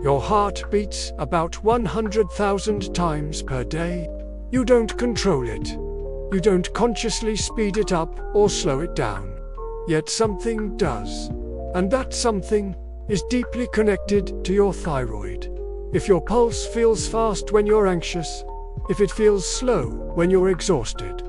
Your heart beats about 100,000 times per day. You don't control it. You don't consciously speed it up or slow it down. Yet something does. And that something is deeply connected to your thyroid. If your pulse feels fast when you're anxious, if it feels slow when you're exhausted,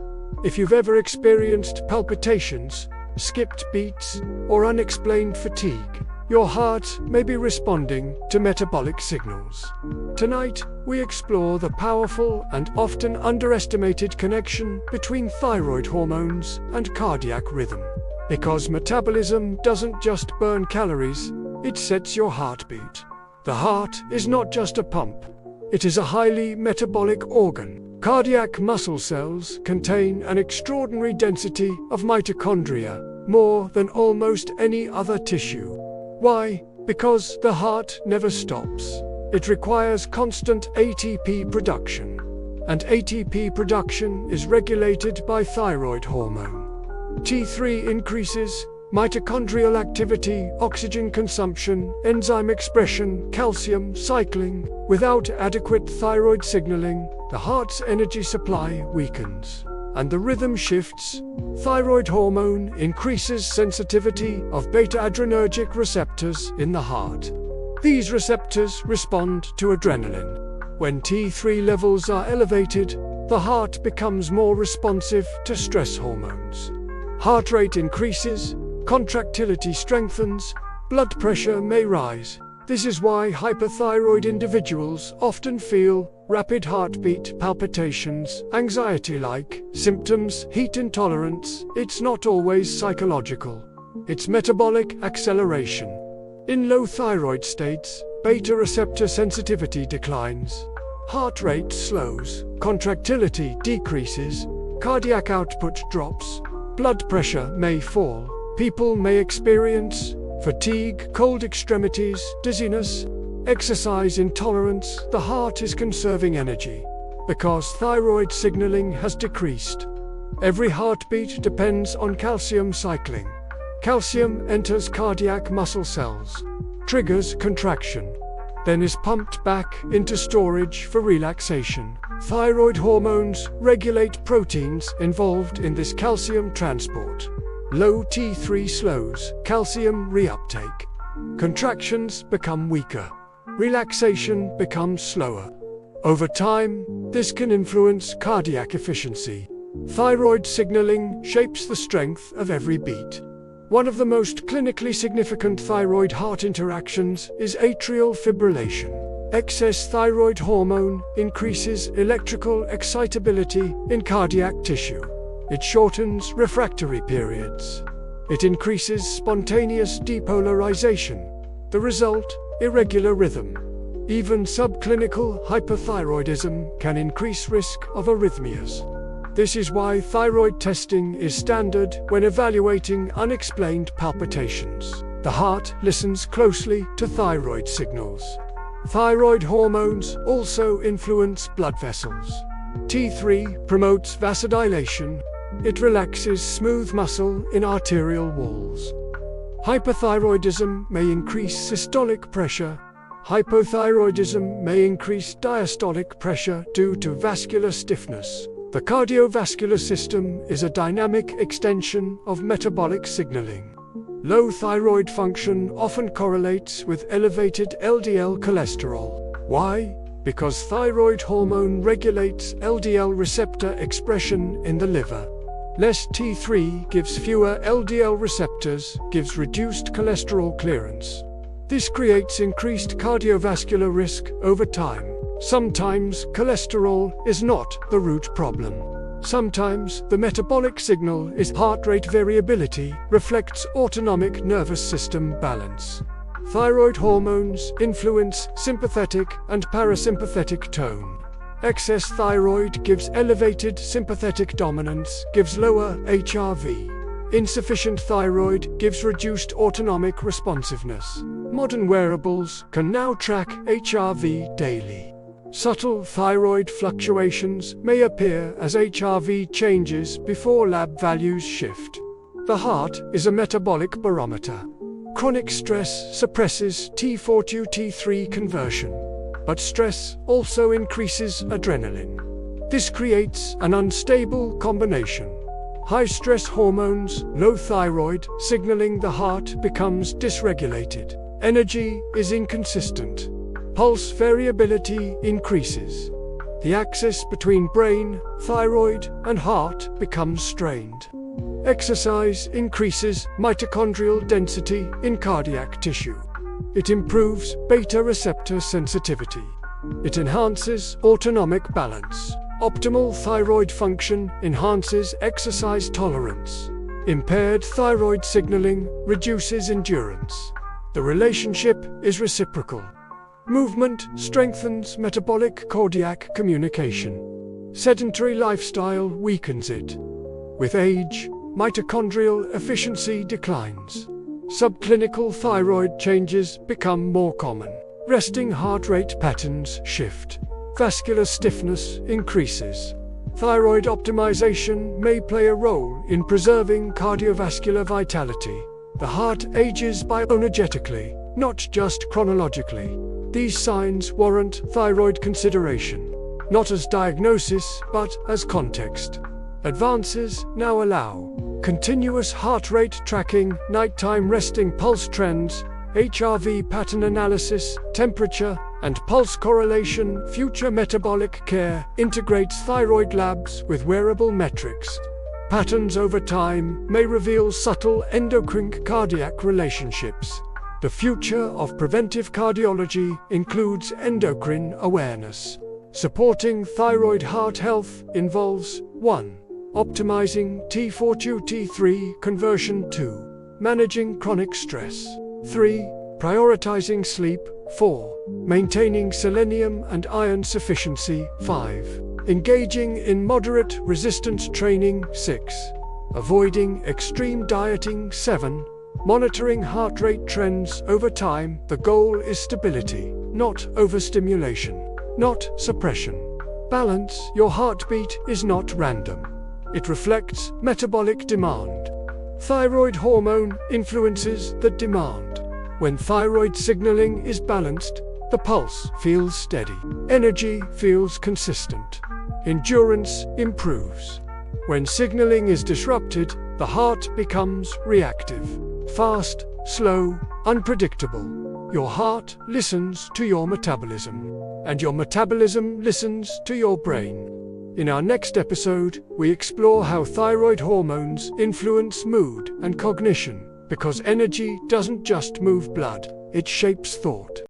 if you've ever experienced palpitations, skipped beats, or unexplained fatigue, your heart may be responding to metabolic signals. Tonight, we explore the powerful and often underestimated connection between thyroid hormones and cardiac rhythm. Because metabolism doesn't just burn calories, it sets your heartbeat. The heart is not just a pump. It is a highly metabolic organ. Cardiac muscle cells contain an extraordinary density of mitochondria, more than almost any other tissue. Why? Because the heart never stops. It requires constant ATP production. And ATP production is regulated by thyroid hormone. T3 increases mitochondrial activity, oxygen consumption, enzyme expression, calcium cycling. Without adequate thyroid signaling, the heart's energy supply weakens, and the rhythm shifts. Thyroid hormone increases sensitivity of beta-adrenergic receptors in the heart. These receptors respond to adrenaline. When T3 levels are elevated, the heart becomes more responsive to stress hormones. Heart rate increases, contractility strengthens, blood pressure may rise. This is why hyperthyroid individuals often feel rapid heartbeat, palpitations, anxiety-like symptoms, heat intolerance. It's not always psychological. It's metabolic acceleration. In low thyroid states, beta receptor sensitivity declines. Heart rate slows, contractility decreases, cardiac output drops, blood pressure may fall. People may experience fatigue, cold extremities, dizziness, exercise intolerance. The heart is conserving energy because thyroid signaling has decreased. Every heartbeat depends on calcium cycling. Calcium enters cardiac muscle cells, triggers contraction, then is pumped back into storage for relaxation. Thyroid hormones regulate proteins involved in this calcium transport. Low T3 slows calcium reuptake. Contractions become weaker. Relaxation becomes slower. Over time, this can influence cardiac efficiency. Thyroid signaling shapes the strength of every beat. One of the most clinically significant thyroid-heart interactions is atrial fibrillation. Excess thyroid hormone increases electrical excitability in cardiac tissue. It shortens refractory periods. It increases spontaneous depolarization. The result, irregular rhythm. Even subclinical hypothyroidism can increase risk of arrhythmias. This is why thyroid testing is standard when evaluating unexplained palpitations. The heart listens closely to thyroid signals. Thyroid hormones also influence blood vessels. T3 promotes vasodilation. It relaxes smooth muscle in arterial walls. Hyperthyroidism may increase systolic pressure. Hypothyroidism may increase diastolic pressure due to vascular stiffness. The cardiovascular system is a dynamic extension of metabolic signaling. Low thyroid function often correlates with elevated LDL cholesterol. Why? Because thyroid hormone regulates LDL receptor expression in the liver. Less T3 gives fewer LDL receptors, gives reduced cholesterol clearance. This creates increased cardiovascular risk over time. Sometimes cholesterol is not the root problem. Sometimes the metabolic signal is heart rate variability, reflects autonomic nervous system balance. Thyroid hormones influence sympathetic and parasympathetic tone. Excess thyroid gives elevated sympathetic dominance, gives lower HRV. Insufficient thyroid gives reduced autonomic responsiveness. Modern wearables can now track HRV daily. Subtle thyroid fluctuations may appear as HRV changes before lab values shift. The heart is a metabolic barometer. Chronic stress suppresses T4 to T3 conversion, but stress also increases adrenaline. This creates an unstable combination. High stress hormones, low thyroid, signaling the heart becomes dysregulated. Energy is inconsistent. Pulse variability increases. The axis between brain, thyroid, and heart becomes strained. Exercise increases mitochondrial density in cardiac tissue. It improves beta receptor sensitivity. It enhances autonomic balance. Optimal thyroid function enhances exercise tolerance. Impaired thyroid signaling reduces endurance. The relationship is reciprocal. Movement strengthens metabolic cardiac communication. Sedentary lifestyle weakens it. With age, mitochondrial efficiency declines. Subclinical thyroid changes become more common. Resting heart rate patterns shift. Vascular stiffness increases. Thyroid optimization may play a role in preserving cardiovascular vitality. The heart ages bioenergetically, not just chronologically. These signs warrant thyroid consideration, not as diagnosis, but as context. Advances now allow continuous heart rate tracking, nighttime resting pulse trends, HRV pattern analysis, temperature, and pulse correlation. Future metabolic care integrates thyroid labs with wearable metrics. Patterns over time may reveal subtle endocrine cardiac relationships. The future of preventive cardiology includes endocrine awareness. Supporting thyroid heart health involves 1. Optimizing T4 to T3 conversion. 2. Managing chronic stress. 3. Prioritizing sleep. 4. Maintaining selenium and iron sufficiency. 5. Engaging in moderate resistance training. 6. Avoiding extreme dieting. 7. Monitoring heart rate trends over time. The goal is stability, not overstimulation, not suppression. Balance. Your heartbeat is not random. It reflects metabolic demand. Thyroid hormone influences the demand. When thyroid signaling is balanced, the pulse feels steady. Energy feels consistent. Endurance improves. When signaling is disrupted, the heart becomes reactive. Fast, slow, unpredictable. Your heart listens to your metabolism, and your metabolism listens to your brain. In our next episode, we explore how thyroid hormones influence mood and cognition, because energy doesn't just move blood, it shapes thought.